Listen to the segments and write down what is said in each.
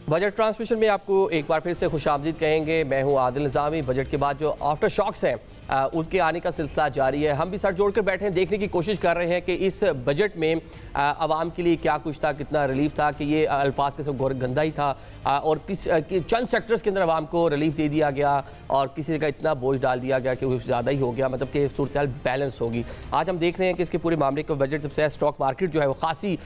Budget transmission में आपको एक बार फिर से खुशामदीद कहेंगे। मैं हूं आदिल निज़ामी। बजट के बाद जो आफ्टर शॉक्स हैं उनके आने का सिलसिला जारी है। हम भी सर जोड़ कर बैठे हैं, देखने की कोशिश कर रहे हैं कि इस बजट में आवाम के लिए क्या कुछ था, कितना रिलीफ था, कि ये अल्फाज के सब गंदा ही था और चंद सेक्टर्स के अंदर आवाम को रिलीफ दे दिया गया और किसी जगह इतना बोझ डाल दिया गया कि वो ज़्यादा ही हो गया, मतलब कि सूरत हाल बैलेंस होगी। आज हम देख रहे हैं कि इसके पूरे मामले का बजट जब से स्टॉक मार्केट जो है वो खासी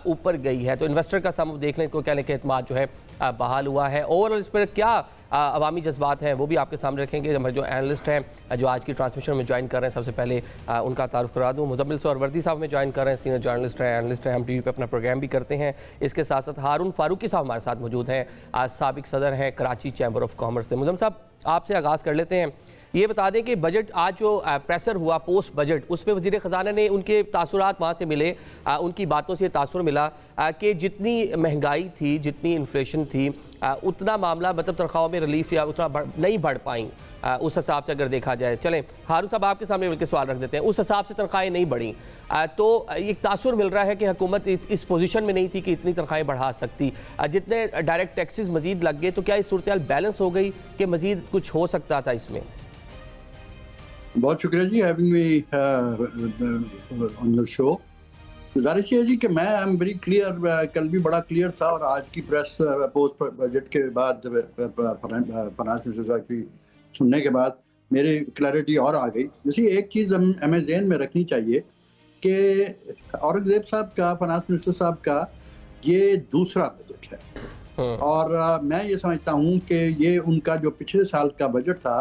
ऊपर गई है, तो इन्वेस्टर का सब देख लें को कहने के एतमाद जो है बहाल हुआ है। ओवरऑल इस पर क्या अवामी जज्बात हैं वो भी आपके सामने रखेंगे। हमारे जो एनालिस्ट हैं जो आज की ट्रांसमिशन में ज्वाइन कर रहे हैं, सबसे पहले उनका तारुफ करा दूँ। मुजम्मिल सरवर्दी साहब में ज्वाइन कर रहे हैं, सीनियर जर्नलिस्ट हैं, एनालिस्ट हैं, हम टीवी पे अपना प्रोग्राम भी करते हैं। इसके साथ साथ हारून फारूकी साहब हमारे साथ मौजूद हैं, आज साबिक सदर हैं कराची चैम्बर ऑफ कॉमर्स से। मुजम्मिल साहब आपसे आगाज़ कर लेते हैं, ये बता दें कि बजट आज जो प्रेशर हुआ पोस्ट बजट, उसमें वज़ीर ख़जाना ने उनके तासुरात वहाँ से मिले, उनकी बातों से तासुर मिला कि जितनी महंगाई थी, जितनी इन्फ्लेशन थी, उतना मामला मतलब तनख्वाहों में रिलीफ या उतना नहीं बढ़ पाई उस हिसाब से अगर देखा जाए। चलें हारून साहब आपके सामने मिलकर सवाल रख देते हैं, उस हिसाब से तनख्वाहें नहीं बढ़ी तो एक तासुर मिल रहा है कि हुकूमत इस पोजीशन में नहीं थी कि इतनी तनख्वाहें बढ़ा सकती। जितने डायरेक्ट टैक्सेस मजीद लग गए तो क्या इस सूरत हाल बैलेंस हो गई कि मजीद कुछ हो सकता था इसमें? बहुत शुक्रिया जी having me on the show. गुजारिश है जी कि मैं आई एम वेरी क्लियर, कल भी बड़ा क्लियर था और आज की प्रेस पोस्ट बजट के बाद फाइनेंस मिनिस्टर साहब की सुनने के बाद मेरी क्लैरिटी और आ गई। जैसे एक चीज़ हमें ज़हन में रखनी चाहिए कि औरंगजेब साहब का, फाइनेंस मिनिस्टर साहब का ये दूसरा बजट है और मैं ये समझता हूँ कि ये उनका जो पिछले साल का बजट था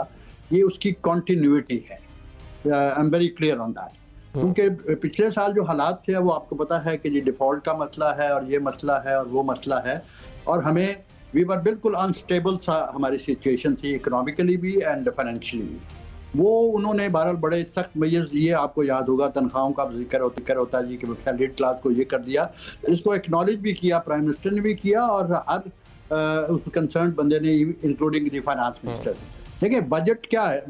ये उसकी कॉन्टीन्यूटी है। I am very clear on that, क्योंकि पिछले साल जो हालात थे वो आपको पता है कि जी डिफ़ॉल्ट का मसला है और ये मसला है और वो मसला है और हमें वी वर बिल्कुल अनस्टेबल सा हमारी सिचुएशन थी, इकोनॉमिकली भी एंड फाइनेंशियली भी। वो उन्होंने बहरहाल बड़े सख्त मेजर्स लिए, आपको याद होगा तनख्वाहों का जिक्र होता है जी कि सैलरीड क्लास को ये कर दिया, इसको एक्नॉलेज भी किया, प्राइम मिनिस्टर ने भी किया और हर उस कंसर्न बंदे ने इंक्लूडिंग द फाइनेंस मिनिस्टर। देखिए बजट क्या है,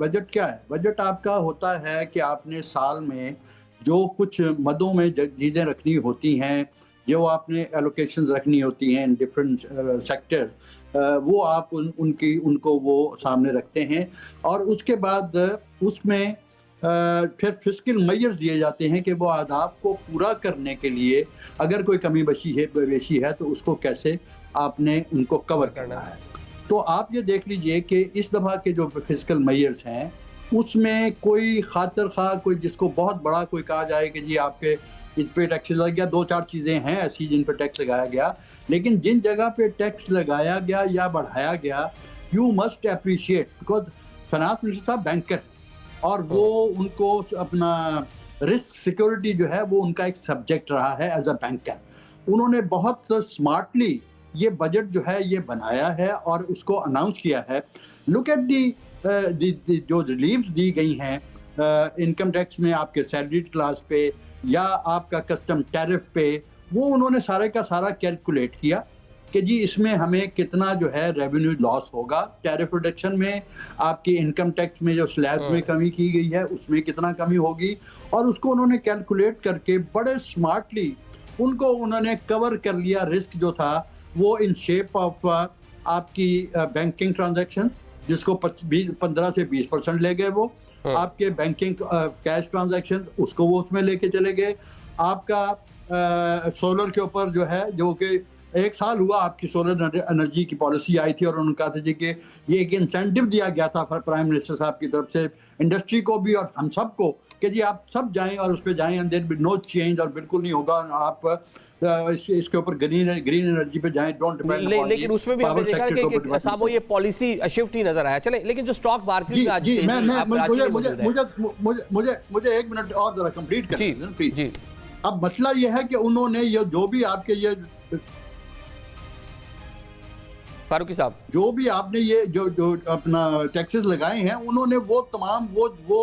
बजट आपका होता है कि आपने साल में जो कुछ मदों में चीज़ें रखनी होती हैं, जो आपने एलोकेशंस रखनी होती हैं इन डिफरेंट सेक्टर्स, वो आप उनको वो सामने रखते हैं और उसके बाद उसमें फिर फिस्कल मेजर्स दिए जाते हैं कि वो अहदाफ को पूरा करने के लिए अगर कोई कमी बेशी है तो उसको कैसे आपने उनको कवर करना है। तो आप ये देख लीजिए कि इस दफ़ा के जो फिस्कल मेजर्स हैं उसमें कोई खातर खा कोई जिसको बहुत बड़ा कोई कहा जाए कि जी आपके इन पे टैक्स लग गया, दो चार चीज़ें हैं ऐसी जिन पे टैक्स लगाया गया, लेकिन जिन जगह पे टैक्स लगाया गया या बढ़ाया गया you must appreciate, because finance minister साहब बैंकर और वो उनको अपना रिस्क सिक्योरिटी जो है वो उनका एक सब्जेक्ट रहा है एज अ बैंकर। उन्होंने बहुत स्मार्टली ये बजट जो है ये बनाया है और उसको अनाउंस किया है। लुक एट दी जो रिलीफ्स दी गई हैं इनकम टैक्स में, आपके सैलरीड क्लास पे या आपका कस्टम टैरिफ पे, वो उन्होंने सारे का सारा कैलकुलेट किया कि जी इसमें हमें कितना जो है रेवेन्यू लॉस होगा, टैरिफ रिडक्शन में आपकी इनकम टैक्स में जो स्लैब में कमी की गई है उसमें कितना कमी होगी और उसको उन्होंने कैलकुलेट करके बड़े स्मार्टली उनको उन्होंने कवर कर लिया। रिस्क जो था वो इन शेप ऑफ आपकी बैंकिंग ट्रांजैक्शंस जिसको 15 से 20% ले गए, वो आपके बैंकिंग कैश ट्रांजैक्शन उसको वो उसमें लेके चले गए, आपका सोलर के ऊपर जो है, जो कि एक साल हुआ आपकी सोलर एनर्जी की पॉलिसी आई थी और उन्होंने कहा था जी कि ये एक इंसेंटिव दिया गया था प्राइम मिनिस्टर साहब की तरफ से इंडस्ट्री को भी और हम सबको कि जी आप सब जाएं और उस पर जाएं and there be no change और बिल्कुल नहीं होगा, आप इसके ऊपर ग्रीन एनर्जी पे जाएं, डोंट डिपेंड। लेकिन उसमें भी हमने देखा कि साहब वो ये पॉलिसी शिफ्ट ही नजर आया। चले लेकिन जो स्टॉक मार्केट में आज मुझे एक मिनट और जरा कंप्लीट कर प्लीज। अब मसला ये है कि उन्होंने ये जो भी आपके ये फारूकी साहब जो भी आपने ये जो अपना टैक्सेस लगाए हैं उन्होंने वो तमाम वो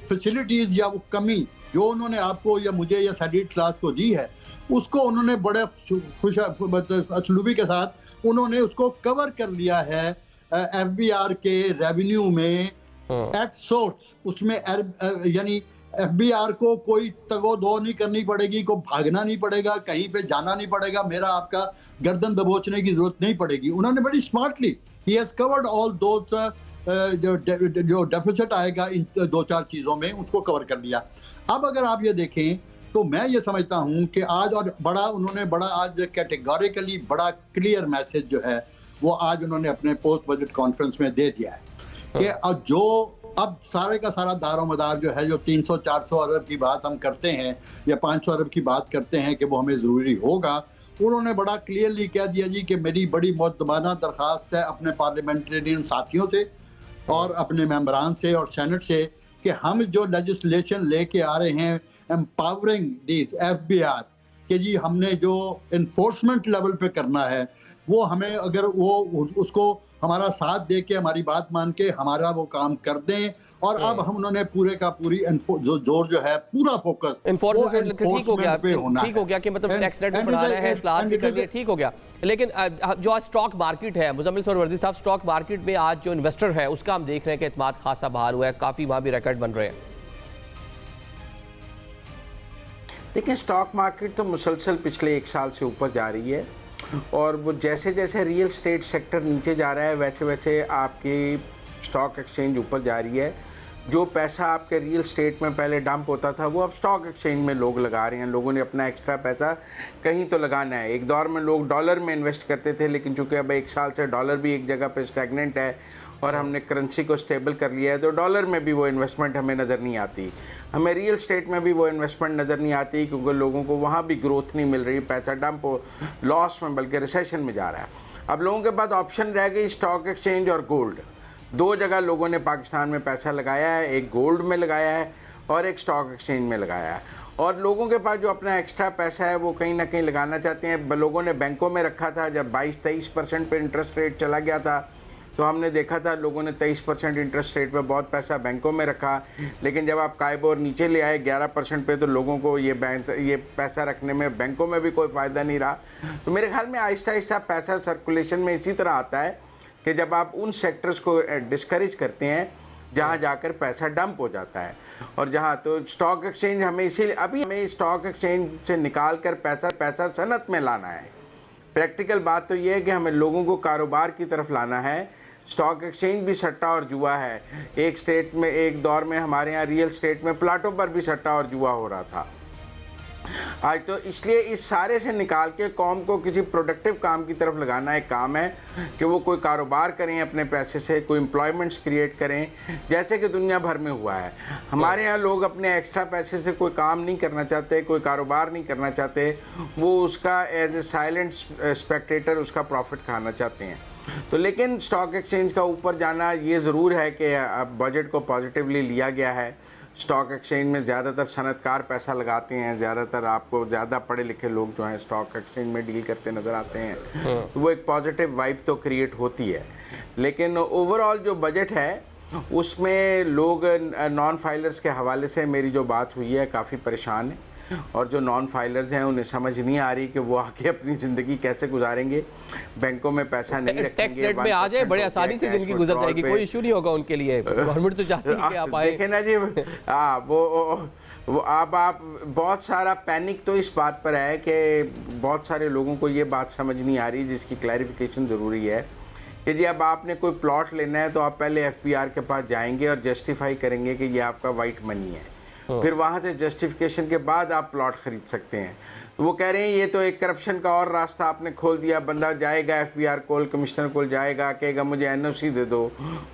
फैसिलिटीज या वो कमी जो उन्होंने आपको या मुझे या सैलरीड क्लास को दी है उसको उन्होंने बड़े असलूबी के साथ उन्होंने उसको कवर कर लिया है एफबीआर के रेवेन्यू में एट सोर्स, उसमें यानी एफबीआर को कोई तगो-दो नहीं करनी पड़ेगी, को भागना नहीं पड़ेगा, कहीं पे जाना नहीं पड़ेगा, मेरा आपका गर्दन दबोचने की जरूरत नहीं पड़ेगी। उन्होंने बड़ी smartly he has covered all those जो डेफिसिट आएगा इन 2-4 चीज़ों में, उसको कवर कर लिया। अब अगर आप ये देखें तो मैं ये समझता हूँ कि आज और उन्होंने बड़ा आज कैटेगोरिकली बड़ा क्लियर मैसेज जो है वो आज उन्होंने अपने पोस्ट बजट कॉन्फ्रेंस में दे दिया है कि अब सारे का सारा दारोमदार जो है, जो 300-400 अरब की बात हम करते हैं या 500 अरब की बात करते हैं कि वो हमें ज़रूरी होगा, उन्होंने बड़ा क्लियरली कह दिया जी कि मेरी बड़ी मुद्दबाना दरख्वास्त है अपने पार्लियामेंटेरियन साथियों से और अपने मेंबरान से और सेनेट से कि हम जो लेजिस्लेशन लेके आ रहे हैं एम्पावरिंग दी एफबीआर कि जी हमने जो इन्फोर्समेंट लेवल पे करना है वो हमें अगर वो उसको हमारा साथ दे के हमारी बात मान के हमारा वो काम कर दें। और अब हम उन्होंने पूरे का पूरी जो जोर जो है पूरा फोकस एनफोर्समेंट ठीक हो गया कि मतलब टैक्स रेट भी बढ़ा रहे हैं, इस्लाहत भी कर दिए, ठीक हो गया। लेकिन जो आज स्टॉक मार्केट है, मुजम्मिल सरवर्दी साहब, स्टॉक मार्केट में आज जो इन्वेस्टर है उसका हम देख रहे हैं कि एतमाद खासा बहाल हुआ है, काफ़ी वहाँ भी रिकॉर्ड बन रहे हैं। देखिए, स्टॉक मार्केट तो मुसलसल पिछले 1 साल से ऊपर जा रही है और वो जैसे जैसे रियल स्टेट सेक्टर नीचे जा रहा है वैसे वैसे आपकी स्टॉक एक्सचेंज ऊपर जा रही है। जो पैसा आपके रियल स्टेट में पहले डंप होता था वो अब स्टॉक एक्सचेंज में लोग लगा रहे हैं। लोगों ने अपना एक्स्ट्रा पैसा कहीं तो लगाना है। एक दौर में लोग डॉलर में इन्वेस्ट करते थे, लेकिन चूंकि अब 1 साल से डॉलर भी एक जगह पे स्टैग्नेंट है और हमने करेंसी को स्टेबल कर लिया है, तो डॉलर में भी वो इन्वेस्टमेंट हमें नज़र नहीं आती। हमें रियल स्टेट में भी वो इन्वेस्टमेंट नज़र नहीं आती क्योंकि लोगों को वहाँ भी ग्रोथ नहीं मिल रही, पैसा डंप हो लॉस में बल्कि रिसेशन में जा रहा है। अब लोगों के पास ऑप्शन रह गई स्टॉक एक्सचेंज और गोल्ड। 2 जगह लोगों ने पाकिस्तान में पैसा लगाया है, एक गोल्ड में लगाया है और एक स्टॉक एक्सचेंज में लगाया है। और लोगों के पास जो अपना एक्स्ट्रा पैसा है वो कहीं ना कहीं लगाना चाहते हैं। लोगों ने बैंकों में रखा था, जब 22-23% पे इंटरेस्ट रेट चला गया था तो हमने देखा था लोगों ने 23% इंटरेस्ट रेट पे बहुत पैसा बैंकों में रखा, लेकिन जब आप काइबोर नीचे ले आए 11% पे तो लोगों को ये पैसा रखने में बैंकों में भी कोई फ़ायदा नहीं रहा। तो मेरे ख्याल में आहिस्ता आहिस्ता पैसा सर्कुलेशन में इसी तरह आता है कि जब आप उन सेक्टर्स को डिस्करेज करते हैं जहाँ जाकर पैसा डंप हो जाता है। और जहाँ तो स्टॉक एक्सचेंज हमें इसीलिए अभी हमें स्टॉक एक्सचेंज से निकाल कर पैसा सनत में लाना है। प्रैक्टिकल बात तो ये है कि हमें लोगों को कारोबार की तरफ लाना है। स्टॉक एक्सचेंज भी सट्टा और जुआ है। एक स्टेट में एक दौर में हमारे यहाँ रियल स्टेट में प्लाटों पर भी सट्टा और जुआ हो रहा था। आज तो इसलिए इस सारे से निकाल के कौम को किसी प्रोडक्टिव काम की तरफ लगाना एक काम है कि वो कोई कारोबार करें अपने पैसे से, कोई एम्प्लॉयमेंट्स क्रिएट करें जैसे कि दुनिया भर में हुआ है। हमारे यहाँ लोग अपने एक्स्ट्रा पैसे से कोई काम नहीं करना चाहते, कोई कारोबार नहीं करना चाहते, वो उसका एज ए साइलेंट स्पेक्टेटर उसका प्रॉफिट खाना चाहते हैं। तो लेकिन स्टॉक एक्सचेंज का ऊपर जाना ये ज़रूर है कि अब बजट को पॉजिटिवली लिया गया है। स्टॉक एक्सचेंज में ज़्यादातर सनतकार पैसा लगाते हैं, ज़्यादातर आपको ज़्यादा पढ़े लिखे लोग जो हैं स्टॉक एक्सचेंज में डील करते नज़र आते हैं, तो वो एक पॉजिटिव वाइब तो क्रिएट होती है। लेकिन ओवरऑल जो बजट है उसमें लोग नॉन फाइलर्स के हवाले से मेरी जो बात हुई है काफ़ी परेशान है और जो नॉन फाइलर्स हैं उन्हें समझ नहीं आ रही कि वो आगे अपनी ज़िंदगी कैसे गुजारेंगे। बैंकों में पैसा नहीं रखेंगे, टैक्स रेट में आ जाए बड़े आसानी से ज़िंदगी गुजर जाएगी, कोई इशू नहीं होगा उनके लिए। गवर्नमेंट तो चाहती है कि आप आए। देखें ना जी, वो आप बहुत सारा पैनिक तो इस बात पर है कि बहुत सारे लोगों को ये बात समझ नहीं आ रही जिसकी क्लैरिफिकेशन ज़रूरी है कि जी अब आपने कोई प्लॉट लेना है तो आप पहले एफबीआर के पास जाएंगे और जस्टिफाई करेंगे कि ये आपका वाइट मनी है, फिर वहाँ से जस्टिफिकेशन के बाद आप प्लॉट खरीद सकते हैं। तो वो कह रहे हैं ये तो एक करप्शन का और रास्ता आपने खोल दिया। बंदा जाएगा एफबीआर कोल कमिश्नर कोल जाएगा, कहेगा मुझे एनओसी दे दो,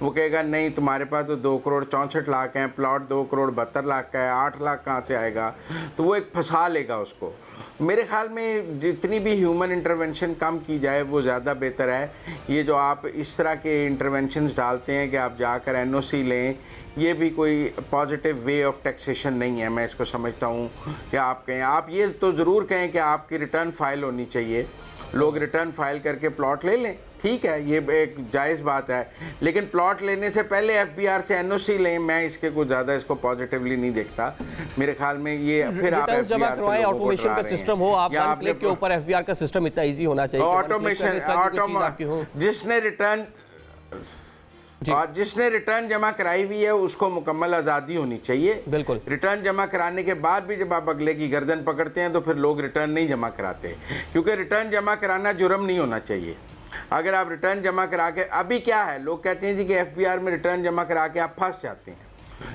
वो कहेगा नहीं तुम्हारे पास तो 2 करोड़ 64 लाख हैं, प्लॉट 2 करोड़ 72 लाख का है, 8 लाख कहाँ से आएगा, तो वो एक फंसा लेगा उसको। मेरे ख्याल में जितनी भी ह्यूमन इंटरवेंशन कम की जाए वो ज़्यादा बेहतर है। ये जो आप इस तरह के इंटरवेंशंस डालते हैं कि आप जाकर एनओसी लें, ये भी कोई पॉजिटिव वे ऑफ टैक्सेशन नहीं है। मैं इसको समझता हूँ कि आप कहें, आप ये तो ज़रूर कहें कि आपकी रिटर्न फाइल होनी चाहिए, लोग रिटर्न फाइल करके प्लॉट ले लें, ठीक है, ये एक जायज़ बात है, लेकिन प्लॉट लेने से पहले एफबीआर से एनओसी लें। मैं इसके कुछ ज़्यादा इसको पॉजिटिवली नहीं देखता। मेरे ख्याल में ये फिर आप जमा करवाएं, ऑटोमेशन का सिस्टम हो, आप वन क्लिक के ऊपर एफबीआर का सिस्टम इतना इजी होना चाहिए। ऑटोमेशन जिसने रिटर्न और जिसने रिटर्न जमा कराई हुई है उसको मुकम्मल आज़ादी होनी चाहिए। बिल्कुल। रिटर्न जमा कराने के बाद भी जब आप अगले की गर्दन पकड़ते हैं तो फिर लोग रिटर्न नहीं जमा कराते, क्योंकि रिटर्न जमा कराना जुर्म नहीं होना चाहिए। अगर आप रिटर्न जमा करा के, अभी क्या है, लोग कहते हैं जी कि एफबीआर में रिटर्न जमा करा के आप फंस जाते हैं।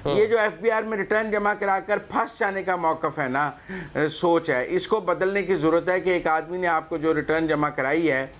ये जो एफबीआर में रिटर्न जमा कराकर फंस जाने का मौक़िफ़ है ना, सोच है, इसको बदलने की ज़रूरत है कि एक आदमी ने आपको जो रिटर्न जमा कराई है,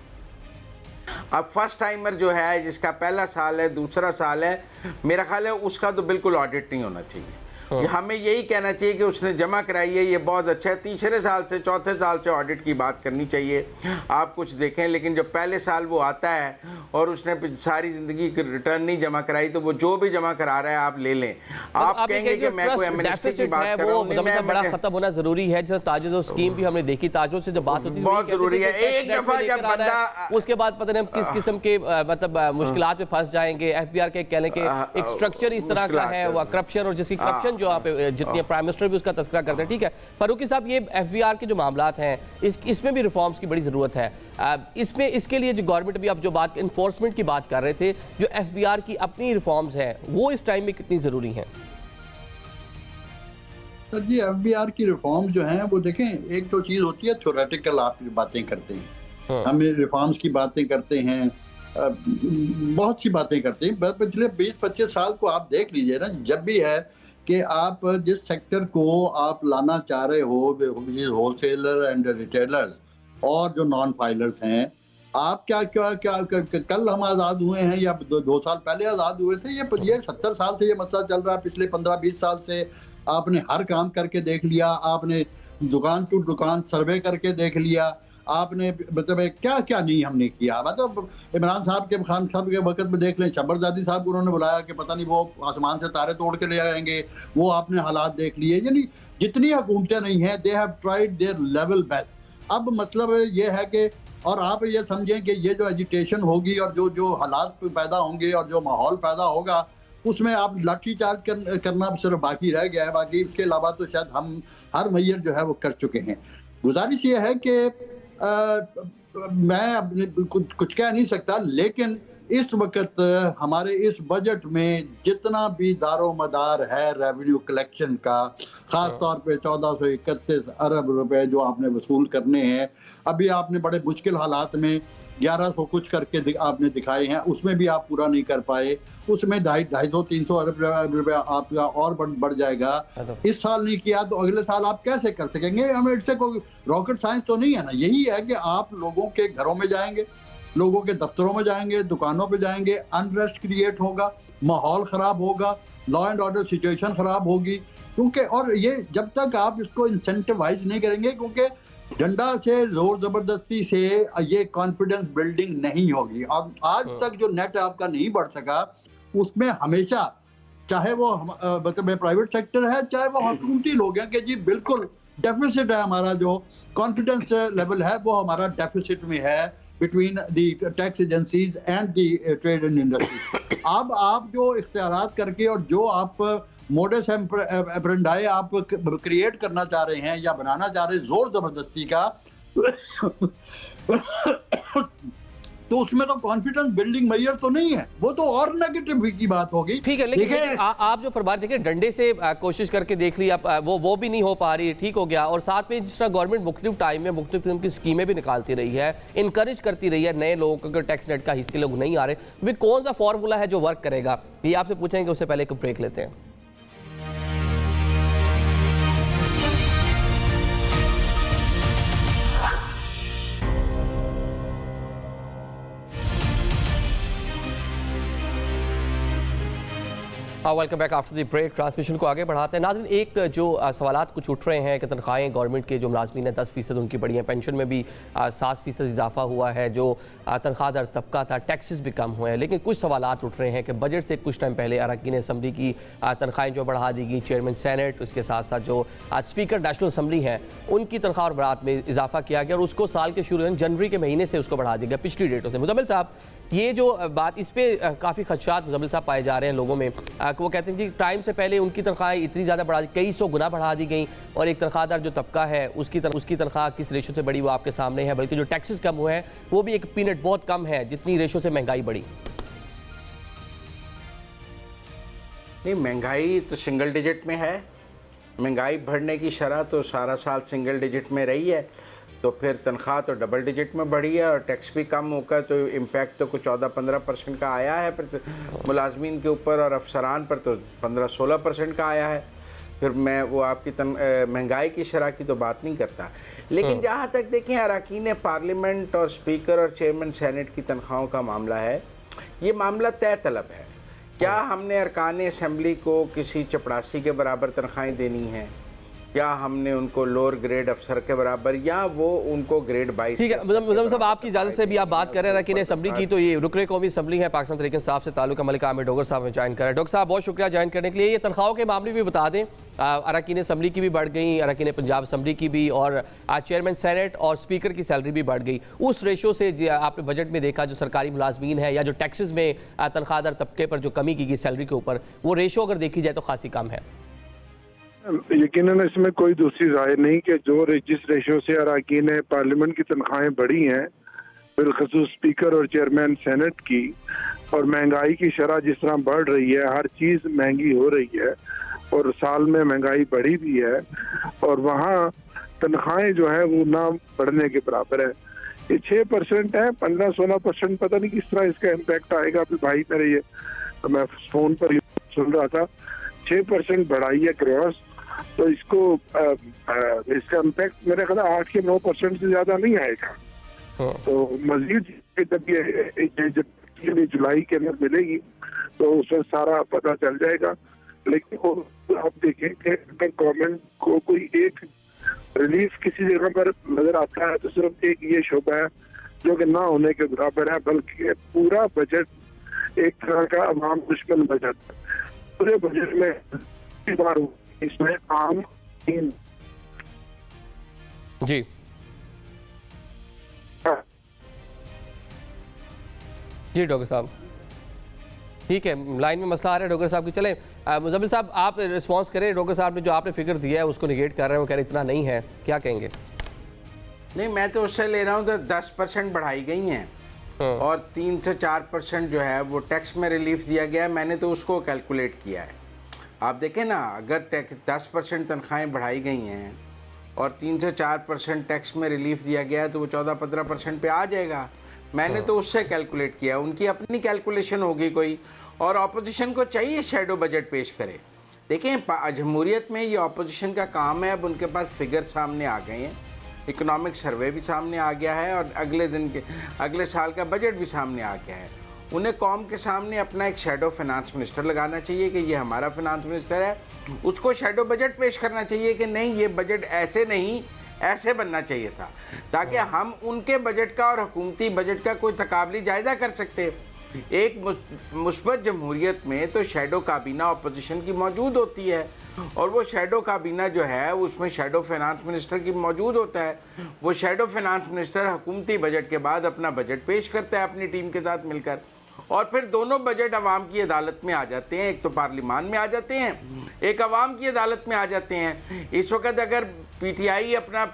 अब फर्स्ट टाइमर जो है जिसका पहला साल है, दूसरा साल है, मेरा ख्याल है उसका तो बिल्कुल ऑडिट नहीं होना चाहिए। हमें यही कहना चाहिए कि उसने जमा कराई है, ये बहुत अच्छा है। तीसरे साल से, चौथे साल से ऑडिट की बात करनी चाहिए। आप कुछ देखें, लेकिन जब पहले साल वो आता है और उसने सारी ज़िंदगी की रिटर्न नहीं जमा कराई, तो वो जो भी जमा करा रहा है आप ले लें। आप कहेंगे कि मैं कोई एमनेस्टी की बात कर रहा हूँ, बड़ा खत्म होना जरूरी है। जैसे ताजो स्कीम भी हमने देखी, ताजो से जब बात होती है बहुत जरूरी है। एक दफा जब बंदा, उसके बाद पता नहीं हम किस किस्म के मतलब मुश्किलात में फंस जाएंगे। एफबीआर के कहने के एक स्ट्रक्चर इस तरह का है, वो करप्शन, और जिसकी करप्शन जो आप जितनी प्राइम मिनिस्टर भी उसका तस्करा करते हैं। ठीक है फारूकी साहब, ये एफबीआर के जो मामलात हैं इसमें भी रिफॉर्म्स की बड़ी ज़रूरत है। इसमें इसके लिए जो गवर्नमेंट भी, अब जो बात इन्फोर्समेंट की बात कर रहे थे, जो एफबीआर की अपनी रिफॉर्म्स हैं वो इस टाइम में कितनी ज़रूरी हैं? सर जी, एफबीआर की रिफॉर्म जो हैं वो देखें, एक तो चीज़ होती है थ्योरेटिकल, आप बातें करते हैं, हम रिफॉर्म्स की बातें करते हैं, बहुत सी बातें करते हैं। पिछले 20-25 साल को आप देख लीजिए ना, जब भी है कि आप जिस सेक्टर को आप लाना चाह रहे हो, होलसेलर एंड रिटेलर्स और जो नॉन फाइलर्स हैं, आप क्या क्या क्या कल हम आज़ाद हुए हैं या 2 साल पहले आज़ाद हुए थे? ये 70 साल से ये मसला चल रहा है। पिछले 15-20 साल से आपने हर काम करके देख लिया, आपने दुकान टू दुकान सर्वे करके देख लिया, आपने मतलब क्या क्या नहीं हमने किया। मतलब इमरान साहब के, खान साहब के वक्त में देख लें, शबरजादी साहब को उन्होंने बुलाया कि पता नहीं वो आसमान से तारे तोड़ के ले आएंगे, वो आपने हालात देख लिए। यानी जितनी हुकूमतें नहीं हैं, they have tried their level best. अब मतलब ये है कि, और आप ये समझें कि ये जो एजिटेशन होगी और जो हालात पैदा होंगे और जो माहौल पैदा होगा, उसमें आप लाठीचार्ज करना सिर्फ बाकी रह गया है। बाकी इसके अलावा तो शायद हम हर मैयर जो है वो कर चुके हैं। गुजारिश ये है कि मैं अपने कुछ कह नहीं सकता, लेकिन इस वक्त हमारे इस बजट में जितना भी दारोमदार है रेवेन्यू कलेक्शन का, ख़ास तौर पे 1431 अरब रुपए जो आपने वसूल करने हैं, अभी आपने बड़े मुश्किल हालात में 1100 कुछ करके आपने दिखाए हैं, उसमें भी आप पूरा नहीं कर पाए। उसमें 250-300 अरब रुपया आपका और बढ़ जाएगा। इस साल नहीं किया तो अगले साल आप कैसे कर सकेंगे? हमें इससे कोई रॉकेट साइंस तो नहीं है ना। यही है कि आप लोगों के घरों में जाएंगे, लोगों के दफ्तरों में जाएंगे, दुकानों पे जाएंगे, अनरेस्ट क्रिएट होगा, माहौल ख़राब होगा, लॉ एंड ऑर्डर सिचुएशन ख़राब होगी। क्योंकि और ये जब तक आप इसको इंसेंटिवाइज नहीं करेंगे, क्योंकि डंडा से, जोर ज़बरदस्ती से ये कॉन्फिडेंस बिल्डिंग नहीं होगी। अब आज तक जो नेट आपका नहीं बढ़ सका, उसमें हमेशा, चाहे वो मतलब प्राइवेट सेक्टर है, चाहे वो हुकूमती लोग हैं, कि जी बिल्कुल डेफिसिट है हमारा, जो कॉन्फिडेंस लेवल है वो हमारा डेफिसिट में है between the tax agencies and the trade and industry. अब आप जो इख्तियारात करके और जो आप मोडस ऑपरेंडी आप क्रिएट करना चाह रहे हैं या बनाना चाह रहे हैं जोर जबरदस्ती का, तो उसमें तो कॉन्फिडेंस बिल्डिंग मेजर तो नहीं है, वो तो और नेगेटिव की बात होगी। ठीक है, लेकिन आप जो फरमान, देखिए डंडे से कोशिश करके देख ली, आप वो भी नहीं हो पा रही, ठीक हो गया। और साथ में जिस तरह गवर्नमेंट मुख्तलिफ टाइम में मुख्तलिफ किस्म की स्कीमें भी निकालती रही है, इनकरेज करती रही है नए लोगों को, टैक्स नेट का हिस्से लोग नहीं आ रहे, वे कौन सा फॉर्मूला है जो वर्क करेगा, ये आपसे पूछेंगे। उससे पहले एक ब्रेक लेते हैं। Welcome back after the break. Transmission को आगे बढ़ाते हैं। नाज़रीन, एक जो सवालात कुछ उठ रहे हैं कि तनख्वाहें गवर्नमेंट के जो मुलाजमीन है 10% उनकी बढ़ी हैं, पेंशन में भी 7% इजाफा हुआ है, जो तनख्वाहदार तबका था टैक्सेस भी कम हुए हैं। लेकिन कुछ सवालात उठ रहे हैं कि बजट से कुछ टाइम पहले अरकान असम्बली की तनख्वाहें जो बढ़ा दी गई, चेयरमैन सेनेट, उसके साथ साथ जो स्पीकर नेशनल असम्बली हैं, उनकी तनख्वाह और बरात में इजाफा किया गया और उसको साल के शुरू जनवरी के महीने से उसको बढ़ा दिया गया पिछली डेटों से। मुजम्मिल साहब, ये जो बात, इस पर काफ़ी खदशात मुजम्मिल साहब पाए जा रहे हैं लोगों में, वो कहते हैं कि टाइम से पहले उनकी तनख्वाहें इतनी ज़्यादा बढ़ा दी, कई सौ गुना बढ़ा दी गई, और एक तनख्वाहदार जो तबका है उसकी तनख्वाह किस रेशो से बढ़ी वो आपके सामने है, बल्कि जो टैक्सेस कम हुए हैं वो भी एक पीनट बहुत कम है जितनी रेशो से महंगाई बढ़ी। नहीं, महंगाई तो सिंगल डिजिट में है। महंगाई बढ़ने की शरह तो सारा साल सिंगल डिजिट में रही है, तो फिर तनख्वाह तो डबल डिजिट में बढ़ी है और टैक्स भी कम होकर तो इम्पैक्ट तो कुछ 14-15% का आया है फिर मुलाजमीन के ऊपर, और अफसरान पर तो 15-16% का आया है। फिर मैं वो आपकी महंगाई की शरह की तो बात नहीं करता। लेकिन जहाँ तक देखें अरकान पार्लियामेंट और स्पीकर और चेयरमैन सेनेट की तनख्वाहों का मामला है, ये मामला तय तलब है। क्या हमने अरकान असम्बली को किसी चपड़ासी के बराबर तनख्वाहें देनी हैं, क्या हमने उनको लोअर ग्रेड अफसर के बराबर, या वो उनको ग्रेड 22? ठीक है मुजम्मिल साहब, आपकी इजाज़त से भी आप बात कर रहे हैं कि असेंबली की, तो ये रुकन कौमी असेंबली है पाकिस्तान तहरीक इंसाफ से ताल्लुक मलिक आमिर डोगर साहब में ज्वाइन कर रहे हैं। डॉक्टर साहब बहुत शुक्रिया ज्वाइन करने के लिए। ये तनख्वाहों के मामले भी बता दें, अरकान असम्बली की भी बढ़ गई, अरकान पंजाब असम्बली की भी, और चेयरमैन सेनेट और स्पीकर की सैलरी भी बढ़ गई। उस रेशो से आपने बजट में देखा जो सरकारी मुलाजमीन है या जो टैक्सेस में तनख्वाहदार तबके पर जो कमी की गई सैलरी के ऊपर, वो रेशो अगर देखी जाए तो खासी कम है। यकीनन इसमें कोई दूसरी राय नहीं कि जिस रेशो से अरकान पार्लियामेंट की तनख्वाहें बढ़ी हैं, बिलखसूस स्पीकर और चेयरमैन सेनेट की, और महंगाई की शरह जिस तरह बढ़ रही है, हर चीज़ महंगी हो रही है और साल में महंगाई बढ़ी भी है, और वहाँ तनख्वाहें जो है वो ना बढ़ने के बराबर है। ये 6% है, 15-16% पता नहीं किस तरह इसका इम्पैक्ट आएगा। अभी भाई मेरे ये तो मैं फ़ोन पर सुन रहा था, 6% बढ़ाई है ग्रॉस, तो इसको इसका इम्पैक्ट मेरे ख्याल 8 या 9% से ज्यादा नहीं आएगा। तो मजीद जब ये जुलाई के अंदर मिलेगी तो उसमें सारा पता चल जाएगा। लेकिन आप देखें कि अगर गवर्नमेंट को कोई एक रिलीफ किसी जगह पर नजर आता है तो सिर्फ एक ये शोबा है जो कि ना होने के बराबर है, बल्कि पूरा बजट एक तरह का अवाम दुश्मन बजट है। पूरे बजट में बार इसमें आम जी जी डॉक्टर साहब, ठीक है, लाइन में मसला आ रहा है डॉक्टर साहब की। चले मुजम्मिल साहब आप रिस्पांस करें। डॉक्टर साहब ने जो आपने फिगर दिया है उसको निगेट कर रहे हैं, वो कह रहे इतना नहीं है, क्या कहेंगे? नहीं, मैं तो उससे ले रहा हूँ तो 10% बढ़ाई गई हैं और 3 से 4% जो है वो टैक्स में रिलीफ दिया गया है। मैंने तो उसको कैलकुलेट किया है। आप देखें ना, अगर 10% तनख्वाहें बढ़ाई गई हैं और 3 से 4% टैक्स में रिलीफ दिया गया है तो वो 14-15% पे आ जाएगा। मैंने तो उससे कैलकुलेट किया, उनकी अपनी कैलकुलेशन होगी कोई, और ऑपोजिशन को चाहिए शैडो बजट पेश करे। देखें, जमहूरियत में ये ऑपोजिशन का काम है। अब उनके पास फिगर सामने आ गए हैं, इकोनॉमिक सर्वे भी सामने आ गया है और अगले साल का बजट भी सामने आ गया है। उन्हें कौम के सामने अपना एक शैडो फाइनेंस मिनिस्टर लगाना चाहिए कि ये हमारा फाइनेंस मिनिस्टर है, उसको शैडो बजट पेश करना चाहिए कि नहीं, ये बजट ऐसे नहीं ऐसे बनना चाहिए था, ताकि हम उनके बजट का और हुकूमती बजट का कोई तकाबली जायजा कर सकते। एक मुस्बत जमहूरियत में तो शैडो काबीना अपोजिशन की मौजूद होती है, और वो शैडो काबीना जो है उसमें शैडो फाइनेंस मिनिस्टर की मौजूद होता है। वो शैडो फाइनेंस मिनिस्टर हुकूमती बजट के बाद अपना बजट पेश करता है अपनी टीम के साथ मिलकर, और फिर दोनों बजट अवाम की अदालत में आ जाते हैं। एक तो पार्लियामान में आ जाते हैं, एक अवाम की अदालत में आ जाते हैं। इस वक्त अगर पीटीआई अपना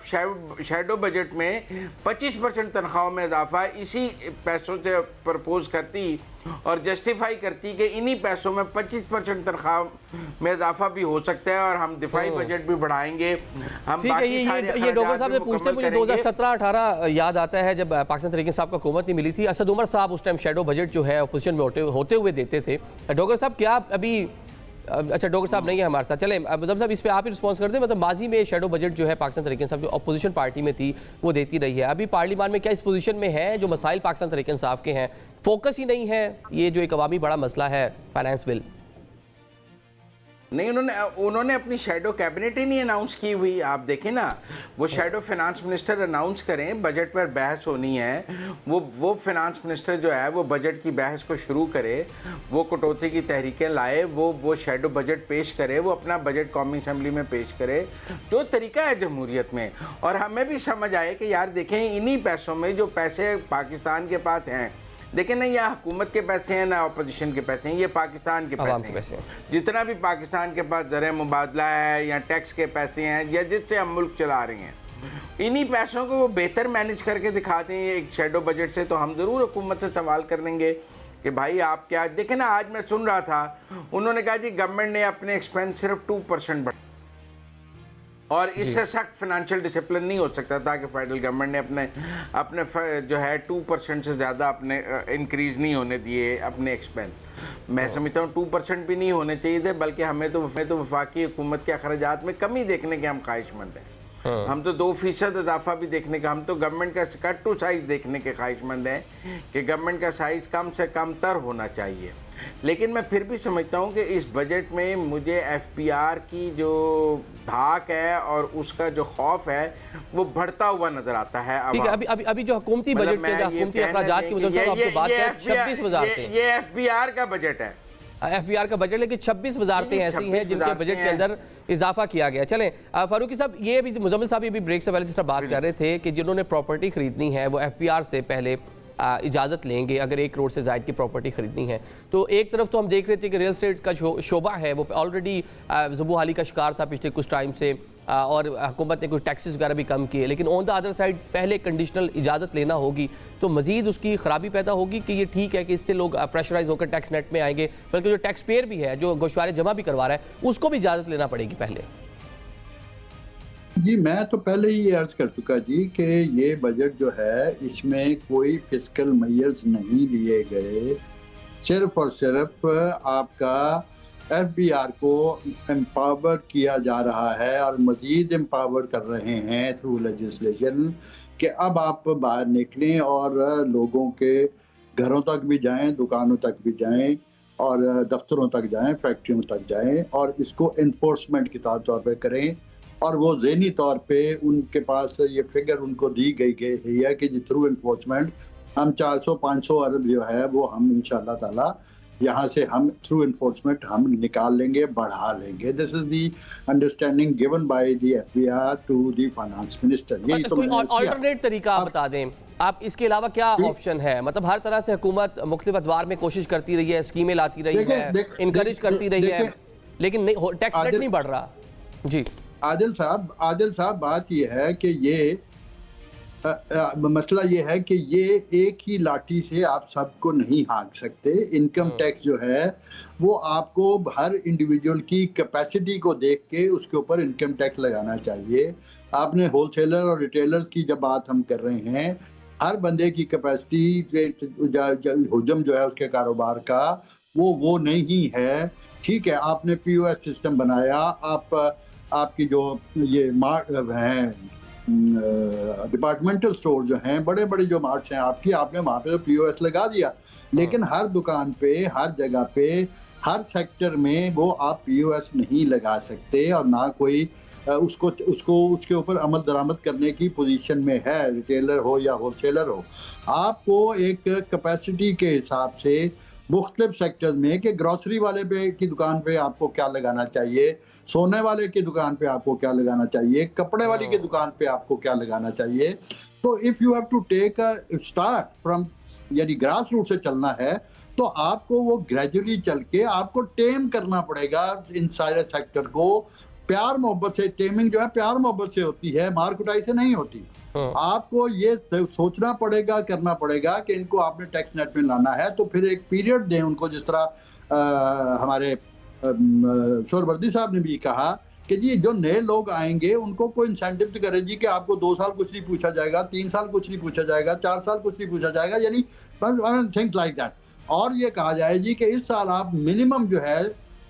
शैडो बजट में 25% तनख्वाहों में इजाफा इसी पैसों से प्रपोज करती और जस्टिफाई करती कि इन्हीं पैसों में 25% तनख्वाह में इजाफा भी हो सकता है और हम दिफाई बजट भी बढ़ाएंगे, हम बाकी सारे ये डॉक्टर साहब से पूछते मुझे 2017-18 याद आता है जब पाकिस्तान तहरीक इंसाफ को हुकूमत नहीं मिली थी। असद उमर साहब उस टाइम शैडो बजट जो है अपोजिशन में होते हुए देते थे। डॉक्टर साहब क्या अभी, अच्छा डॉक्टर साहब नहीं है हमारे साथ, चले मुजम्मिल साहब इस पे आप ही रिस्पॉन्स कर दें। मतलब माजी में शैडो बजट जो है पाकिस्तान तहरीक इंसाफ जो अपोजिशन पार्टी में थी वो देती रही है, अभी पार्लियामान में क्या इस पोजीशन में है? जो मसाइल पाकिस्तान तहरीक इंसाफ के हैं, फोकस ही नहीं है ये जो एक अवामी बड़ा मसला है फाइनेंस बिल? नहीं, उन्होंने अपनी शैडो कैबिनेट ही नहीं अनाउंस की हुई। आप देखें ना, वो शैडो फाइनेंस मिनिस्टर अनाउंस करें, बजट पर बहस होनी है, वो फाइनेंस मिनिस्टर जो है वो बजट की बहस को शुरू करे, वो कटौती की तहरीकें लाए, वो शैडो बजट पेश करे, वो अपना बजट कौमी असम्बली में पेश करे, जो तरीका है जमहूरियत में। और हमें भी समझ आए कि यार देखें, इन्हीं पैसों में जो पैसे पाकिस्तान के पास हैं, देखिए ना, यह हुकूमत के पैसे हैं ना अपोजिशन के पैसे हैं, ये पाकिस्तान के पैसे हैं। जितना भी पाकिस्तान के पास ज़र मुबादला है या टैक्स के पैसे हैं या जिससे हम मुल्क चला रहे हैं, इन्हीं पैसों को वो बेहतर मैनेज करके दिखाते हैं एक शैडो बजट से, तो हम ज़रूर हुकूमत से सवाल कर लेंगे कि भाई आप क्या देखें ना, आज मैं सुन रहा था उन्होंने कहा जी गवर्नमेंट ने अपने एक्सपेंस सिर्फ 2% बढ़ा और इससे सख्त फाइनेंशियल डिसिप्लिन नहीं हो सकता था कि फेडरल गवर्नमेंट ने अपने जो है 2% से ज़्यादा अपने इंक्रीज नहीं होने दिए अपने एक्सपेंस। मैं समझता हूँ 2% भी नहीं होने चाहिए थे, बल्कि हमें तो वफाकी हुकूमत के अखराजात में कमी देखने के हम ख्वाहिशमंद हैं। हम तो 2% इजाफा भी देखने का, हम तो गवर्नमेंट का कट टू साइज देखने के ख्वाहिशमंद हैं कि गवर्नमेंट का साइज कम से कम तर होना चाहिए। लेकिन मैं फिर भी समझता हूँ कि इस बजट में मुझे FPR की जो धाक है और उसका जो खौफ है वो बढ़ता हुआ नजर आता है। ठीक है, अभी जो हुकूमती बजट के हुकूमती अखराजात की मुद्दे पर आपको बात करें, 26 वजारतें, ये FPR का बजट है, FPR का बजट, लेकिन 26 वजारतें ऐसी हैं जिनके बजट के अंदर इजाफा किया गया। चलें फारूकी साहब, ये भी मुजम्मिल साहब ये भी ब्रेक से पहले जिस तरह बात कर रहे थे कि जिन्होंने प्रॉपर्टी खरीदनी है वो FPR से पहले इजाज़त लेंगे अगर 1 करोड़ से ज़ायद की प्रॉपर्टी खरीदनी है। तो एक तरफ तो हम देख रहे थे कि रियल एस्टेट का शोबा है वो ऑलरेडी ज़बूहाली का शिकार था पिछले कुछ टाइम से, और हुकूमत ने कुछ टैक्सेस वगैरह भी कम किए, लेकिन ऑन द अदर साइड पहले कंडीशनल इजाज़त लेना होगी तो मज़ीद उसकी ख़राबी पैदा होगी कि ये ठीक है कि इससे लोग प्रेशराइज होकर टैक्स नेट में आएंगे, बल्कि जो टैक्स पेयर भी है जो गोशवारे जमा भी करवा रहा है उसको भी इजाज़त लेना पड़ेगी पहले। जी, मैं तो पहले ही अर्ज कर चुका जी कि ये बजट जो है इसमें कोई फिस्कल मेजर्स नहीं लिए गए, सिर्फ और सिर्फ आपका FBR को एम्पावर किया जा रहा है और मज़ीद एम्पावर कर रहे हैं थ्रू लेजिस्लेशन कि अब आप बाहर निकलें और लोगों के घरों तक भी जाएं, दुकानों तक भी जाएं और दफ्तरों तक जाएं, फैक्ट्रियों तक जाएं और इसको इन्फोर्समेंट के तौर पे करें। और वो ज़हनी तौर पे उनके पास ये फिगर उनको दी गई है कि थ्रू इन्फोर्समेंट हम 400-500 अरब जो है वो हम इंशाल्लाह ताला यहाँ से हम थ्रू इन्फोर्समेंट हम निकाल लेंगे, बढ़ा लेंगे। This is the understanding given by the FBR to the finance minister. यही तो कोई ऑल्टरनेट तरीका आप बता दें, आप इसके अलावा क्या ऑप्शन है? मतलब हर तरह से हुकूमत मुख्तलिफ अदवार में कोशिश करती रही है, स्कीमें लाती रही है, इनकरेज करती रही है, लेकिन टैक्स रेट नहीं बढ़ रहा। जी आदिल साहब बात ये है कि ये मसला ये है कि ये एक ही लाठी से आप सबको नहीं हाँक सकते। इनकम टैक्स जो है वो आपको हर इंडिविजुअल की कैपेसिटी को देख के उसके ऊपर इनकम टैक्स लगाना चाहिए। आपने होलसेलर और रिटेलर्स की जब बात हम कर रहे हैं, हर बंदे की कैपेसिटी हुजम जो है उसके कारोबार का वो नहीं है। ठीक है, आपने POS सिस्टम बनाया, आपकी जो ये मार्ट हैं डिपार्टमेंटल स्टोर जो हैं, बड़े बड़े जो मार्ट्स हैं आपने वहाँ पे तो POS लगा दिया, लेकिन हर दुकान पे, हर जगह पे, हर सेक्टर में वो आप POS नहीं लगा सकते और ना कोई उसको उसके ऊपर अमल दरामद करने की पोजीशन में है, रिटेलर हो या होलसेलर हो। आपको एक कैपेसिटी के हिसाब से मुख्तलिफ सेक्टर्स में कि ग्रॉसरी वाले की दुकान पे आपको क्या लगाना चाहिए, सोने वाले की दुकान पे आपको क्या लगाना चाहिए, कपड़े वाली की दुकान पे आपको क्या लगाना चाहिए। तो if you have to take a start from, यानी ग्रास रूट से चलना है तो आपको वो ग्रेजुअली चल के आपको टेम करना पड़ेगा इन सारे सेक्टर को। प्यार मोहब्बत से टेमिंग जो है प्यार मोहब्बत से होती है, मार कुटाई से नहीं होती। आपको ये सोचना पड़ेगा, करना पड़ेगा कि इनको आपने टैक्स नेट में लाना है, तो फिर एक पीरियड दें उनको, जिस तरह हमारे शोरवर्दी साहब ने भी कहा कि जी जो नए लोग आएंगे उनको कोई इंसेंटिव तो करें जी कि आपको 2 साल कुछ नहीं पूछा जाएगा, 3 साल कुछ नहीं पूछा जाएगा, 4 साल कुछ नहीं पूछा जाएगा, यानी थिंग्स लाइक दैट। और ये कहा जाए जी कि इस साल आप मिनिमम जो है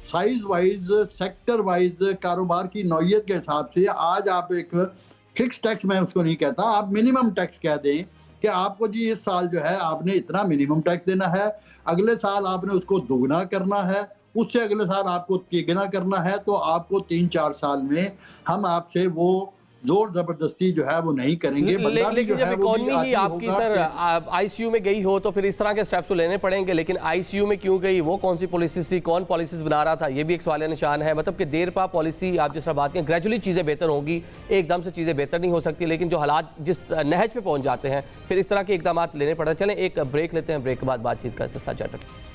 साइज वाइज, सेक्टर वाइज, कारोबार की नौयत के हिसाब से आज आप एक फिक्स टैक्स, मैं उसको नहीं कहता, आप मिनिमम टैक्स कह दें कि आपको जी इस साल जो है आपने इतना मिनिमम टैक्स देना है, अगले साल आपने उसको दुगना करना है, उससे अगले साल आपको तिगना करना है। तो आपको 3-4 साल में हम आपसे वो जोर जबरदस्ती जो है वो नहीं करेंगे। लेकिन जब इकोनॉमी ही आपकी सर ICU में गई हो तो फिर इस तरह के स्टेप्स तो लेने पड़ेंगे, लेकिन ICU में क्यों गई, वो कौन सी पॉलिसीज थी, कौन पॉलिसीज बना रहा था, ये भी एक सवाल निशान है। मतलब कि देर पा पॉलिसी, आप जिस तरह बात करें ग्रेजुअली चीज़ें बेहतर होंगी, एकदम से चीज़ें बेहतर नहीं हो सकती, लेकिन जो हालात जिस नहज पे पहुंच जाते हैं फिर इस तरह के इकदाम लेने पड़ते हैं। चलें एक ब्रेक लेते हैं, ब्रेक के बाद बातचीत का सिलसिला जारी रखें।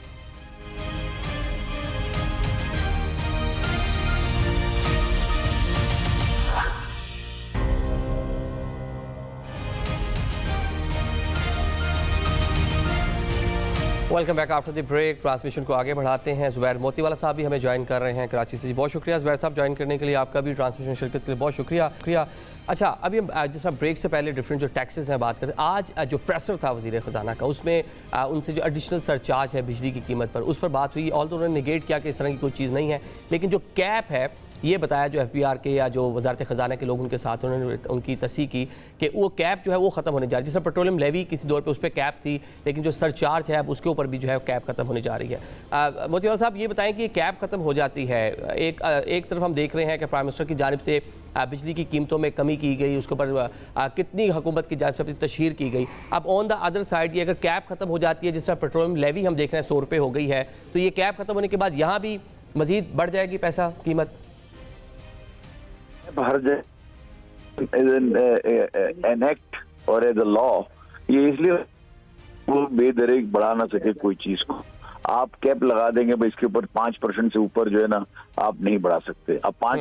Welcome back after the break. Transmission को आगे बढ़ाते हैं। जुबैर मोतीवाला साहब भी हमें ज्वाइन कर रहे हैं कराची से। जी बहुत शुक्रिया जुबैर साहब ज्वाइन करने के लिए, आपका भी ट्रांसमिशन शिरकत के लिए बहुत शुक्रिया। अच्छा, अभी हम जैसा ब्रेक से पहले डिफरेंट जो टैक्सेस हैं बात करते हैं। आज जो प्रेशर था वज़ीर ख़जाना का, उसमें उनसे जो एडिशनल सरचार्ज है बिजली की कीमत पर, उस पर बात हुई। ऑल तो उन्होंने निगेट किया कि इस तरह की कोई चीज़ नहीं है, लेकिन जो कैप है ये बताया जो FBR के या जो वजारत ख़जाना के लोग उनके साथ उन्होंने उनकी तस्दीक की कि वो कैप जो है वो ख़त्म होने जा रही है। जिस तरह पेट्रोलियम लेवी किसी दौर पे उस पर कैप थी, लेकिन जो सरचार्ज है अब उसके ऊपर भी जो है कैप ख़त्म होने जा रही है। मोतीवाला साहब ये बताएं कि कैप ख़त्म हो जाती है, एक तरफ हम देख रहे हैं कि प्राइम मिनिस्टर की जानिब से बिजली की कीमतों में कमी की गई, उसके ऊपर कितनी हुकूमत की जानिब से अपनी तशहीर की गई। अब ऑन द अदर साइड ये अगर कैप ख़त्म हो जाती है, जिस तरह पेट्रोलियम लेवी हम देख रहे हैं 100 रुपये हो गई है, तो ये कैप ख़त्म होने के बाद यहाँ भी मज़ीद बढ़ जाएगी पैसा कीमत? हर एन एक्ट और एज अ लॉ ये इसलिए वो बेदरेक बढ़ा ना सके कोई चीज को। आप कैप लगा देंगे भाई इसके ऊपर 5% से ऊपर जो है ना आप नहीं बढ़ा सकते। अब 5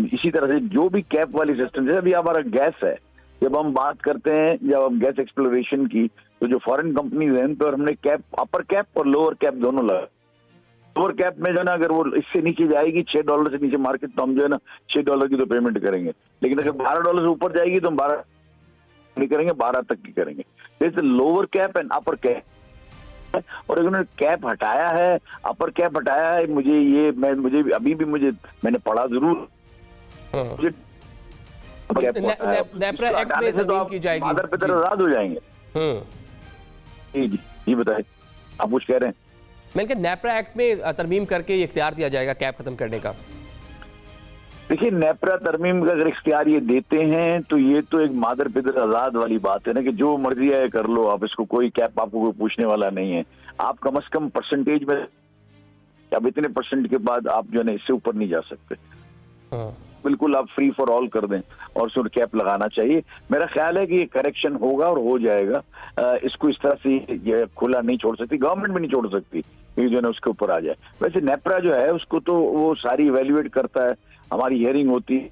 इसी तरह से जो भी कैप वाली सिस्टम, जैसे अभी हमारा गैस है, जब हम बात करते हैं जब हम गैस एक्सप्लोरेशन की, तो जो फॉरेन कंपनीज हैं तो हमने कैप, अपर कैप और लोअर कैप दोनों लगा। लोअर कैप में जो है ना अगर वो इससे नीचे जाएगी $6 से नीचे मार्केट, तो हम जो है ना $6 की तो पेमेंट करेंगे। लेकिन अगर $12 से ऊपर जाएगी तो हम 12 नहीं करेंगे, 12 तक की करेंगे। जैसे lower cap and upper cap, और अगर उन्होंने कैप हटाया है, अपर कैप हटाया है, मुझे अभी भी मैंने पढ़ा जरूर, नेपरा एक्ट में तरमीम की जाएगी, मादर पितर आजाद हो जाएंगे। जी बताए, आप कुछ कह रहे हैं? मैंने कहा नेपरा एक्ट में तरमीम करके इख्तियार दिया जाएगा कैप खत्म करने का। देखिए, नेपरा तरमीम का अगर इख्तियार ये देते हैं तो ये तो एक मादर पितर आजाद वाली बात है ना, कि जो मर्जी है कर लो आप, इसको कोई कैप आपको कोई पूछने वाला नहीं है। आप कम से कम परसेंटेज में, अब इतने % के बाद आप जो है ना इससे ऊपर नहीं जा सकते। बिल्कुल आप फ्री फॉर ऑल कर दें और उसमें कैप लगाना चाहिए। मेरा ख्याल है कि ये करेक्शन होगा और हो जाएगा। इसको इस तरह से ये खुला नहीं छोड़ सकती, गवर्नमेंट भी नहीं छोड़ सकती कि जो है ना उसके ऊपर आ जाए। वैसे नेपरा जो है उसको तो वो सारी इवेल्युएट करता है, हमारी हियरिंग होती है,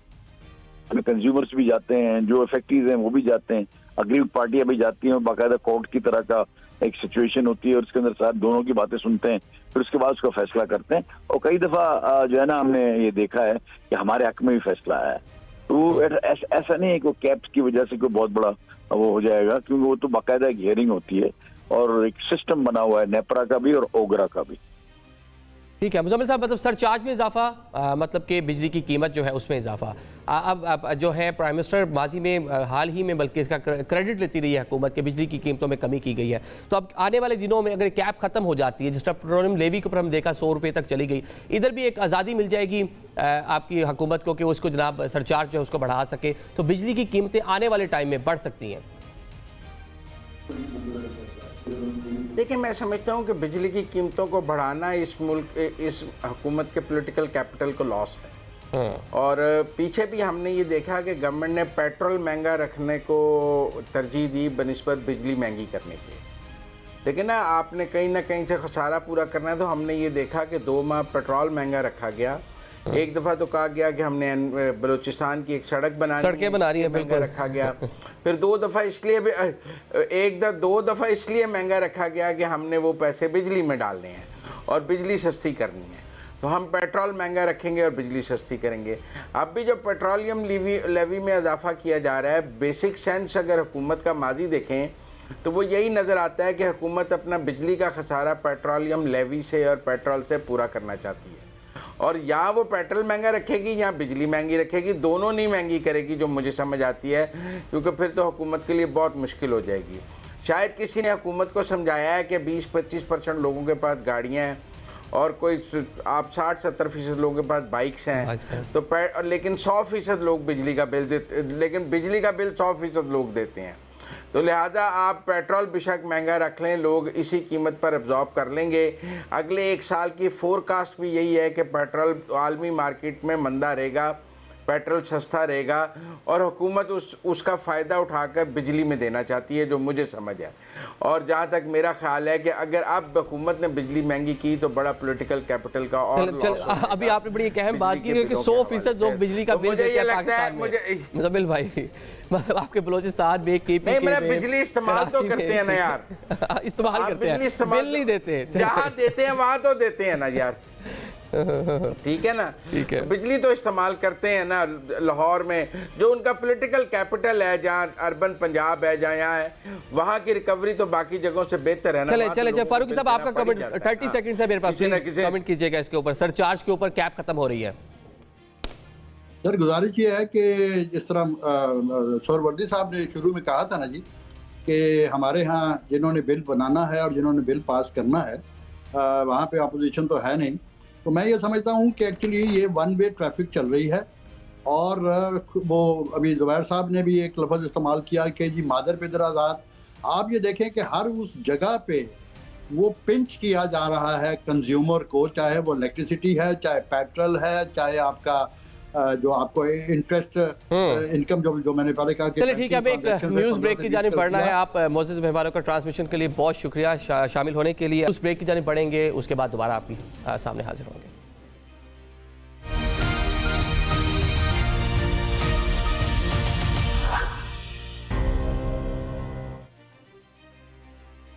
कंज्यूमर्स भी जाते हैं, जो इफेक्टिव हैं वो भी जाते हैं, अग्रीड पार्टियां भी जाती हैं, बाकायदा कोर्ट की तरह का एक सिचुएशन होती है और उसके अंदर साथ दोनों की बातें सुनते हैं, फिर उसके बाद उसका फैसला करते हैं। और कई दफा जो है ना हमने ये देखा है कि हमारे हक में भी फैसला आया है। तो ऐसा नहीं है कि कैप्स की वजह से कोई बहुत बड़ा वो हो जाएगा, क्योंकि वो तो बाकायदा एक हियरिंग होती है और एक सिस्टम बना हुआ है नेपरा का भी और ओगरा का भी। ठीक है मुजम्मिल साहब, मतलब सरचार्ज में इजाफा, मतलब कि बिजली की कीमत जो है उसमें इजाफा। अब जो है प्राइम मिनिस्टर माजी में हाल ही में बल्कि इसका क्रेडिट लेती रही है हुकूमत के, बिजली की कीमतों में कमी की गई है। तो अब आने वाले दिनों में अगर कैप खत्म हो जाती है, जिस तरह पेट्रोलियम लेवी के ऊपर हम देखा 100 रुपये तक चली गई, इधर भी एक आज़ादी मिल जाएगी आपकी हुकूमत को कि उसको जनाब सरचार्ज जो है उसको बढ़ा सके, तो बिजली की कीमतें आने वाले टाइम में बढ़ सकती हैं। देखिए, मैं समझता हूँ कि बिजली की कीमतों को बढ़ाना इस मुल्क, इस हुकूमत के पॉलिटिकल कैपिटल को लॉस है। और पीछे भी हमने ये देखा कि गवर्नमेंट ने पेट्रोल महंगा रखने को तरजीह दी बनिस्बत बिजली महंगी करने के। लेकिन ना आपने कहीं से खसारा पूरा करना है, तो हमने ये देखा कि 2 माह पेट्रोल महंगा रखा गया। एक दफ़ा तो कहा गया कि हमने बलूचिस्तान की एक सड़क सड़कें बना रही है, महंगा रखा गया। फिर 2 दफ़ा इसलिए 2 दफ़ा इसलिए महंगा रखा गया कि हमने वो पैसे बिजली में डालने हैं और बिजली सस्ती करनी है, तो हम पेट्रोल महंगा रखेंगे और बिजली सस्ती करेंगे। अब भी जो पेट्रोलियम लेवी में इजाफा किया जा रहा है, बेसिक सेंस अगर हुकूमत का माजी देखें तो वो यही नज़र आता है कि हुकूमत अपना बिजली का खसारा पेट्रोलियम लेवी से और पेट्रोल से पूरा करना चाहती है। और यहाँ वो पेट्रोल महंगा रखेगी, यहाँ बिजली महंगी रखेगी, दोनों नहीं महंगी करेगी, जो मुझे समझ आती है, क्योंकि फिर तो हुकूमत के लिए बहुत मुश्किल हो जाएगी। शायद किसी ने हुकूमत को समझाया है कि 20-25% लोगों के पास गाड़ियाँ हैं और कोई आप 60-70% लोगों के पास बाइक्स हैं, तो लेकिन 100% लोग बिजली का बिल देते, लेकिन बिजली का बिल 100% लोग देते हैं। तो लिहाजा आप पेट्रोल बेशक महंगा रख लें, लोग इसी कीमत पर एब्जॉर्ब कर लेंगे। अगले 1 साल की फोरकास्ट भी यही है कि पेट्रोल आलमी मार्केट में मंदा रहेगा, पेट्रोल सस्ता रहेगा और हुकूमत उसका फ़ायदा उठाकर बिजली में देना चाहती है, जो मुझे समझ है। और जहाँ तक मेरा ख्याल है कि अगर अब हुकूमत ने बिजली महंगी की तो बड़ा पॉलिटिकल कैपिटल का और अभी आपने बड़ी एक अहम बात की कि 100% लोग बिजली का बिल देते हैं पाकिस्तान में। मुज़म्मिल भाई, मतलब आपके बलूचिस्तान में नहीं, मेरा बिजली इस्तेमाल तो करते हैं ना यार, इस्तेमाल करते हैं, बिल नहीं देते। जहाँ देते हैं वहाँ तो देते हैं ना यार, ठीक है ना, ठीक है। बिजली तो इस्तेमाल करते हैं ना। लाहौर में जो उनका पॉलिटिकल कैपिटल है, जहाँ अर्बन पंजाब है, जहाँ यहाँ है, वहाँ की रिकवरी तो बाकी जगहों से बेहतर है ना। चले फारूक साहब, आपका कमेंट 30 सेकंड है मेरे पास, कमेंट कीजिएगा इसके ऊपर। सरचार्ज के ऊपर कैप खत्म हो रही है। सर गुजारिश ये है कि जिस तरह सोहरवर्दी साहब ने शुरू में कहा था ना जी, कि हमारे यहाँ जिन्होंने बिल बनाना है और जिन्होंने बिल पास करना है वहाँ पे अपोजिशन तो है नहीं, तो मैं ये समझता हूँ कि एक्चुअली ये वन वे ट्रैफिक चल रही है। और वो अभी ज़ुबैर साहब ने भी एक लफ्ज़ इस्तेमाल किया कि जी मादर पिदर आज़ाद। आप ये देखें कि हर उस जगह पे वो पिंच किया जा रहा है कंज्यूमर को, चाहे वो इलेक्ट्रिसिटी है, चाहे पेट्रोल है, चाहे आपका जो आपको इंटरेस्ट इनकम जो मैंने पहले कहा कि चलिए ठीक है, अब एक न्यूज़ ब्रेक की जानिब बढ़ना है। आप मोअज़्ज़ज़ मेहमानों का ट्रांसमिशन के लिए बहुत शुक्रिया, शामिल होने के लिए। उस ब्रेक की जानिब बढ़ेंगे, उसके बाद दोबारा आपकी सामने हाजिर होंगे।